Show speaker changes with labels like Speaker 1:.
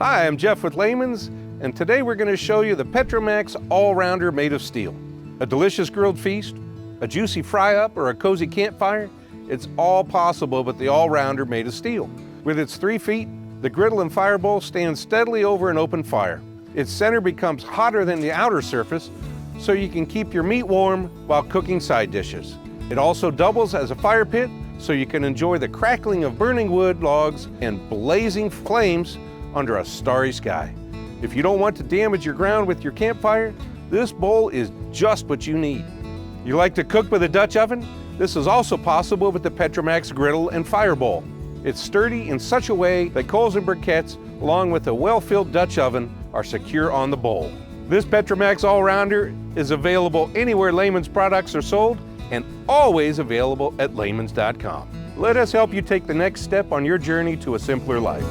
Speaker 1: Hi, I'm Jeff with Layman's, and today we're going to show you the Petromax All-Rounder made of steel. A delicious grilled feast, a juicy fry-up, or a cozy campfire, it's all possible with the All-Rounder made of steel. With its 3 feet, the griddle and fire bowl stand steadily over an open fire. Its center becomes hotter than the outer surface, so you can keep your meat warm while cooking side dishes. It also doubles as a fire pit, so you can enjoy the crackling of burning wood logs and blazing flames under a starry sky. If you don't want to damage your ground with your campfire, this bowl is just what you need. You like to cook with a Dutch oven? This is also possible with the Petromax Griddle and Fire Bowl. It's sturdy in such a way that coals and briquettes, along with a well-filled Dutch oven, are secure on the bowl. This Petromax All-Rounder is available anywhere Layman's products are sold and always available at laymans.com. Let us help you take the next step on your journey to a simpler life.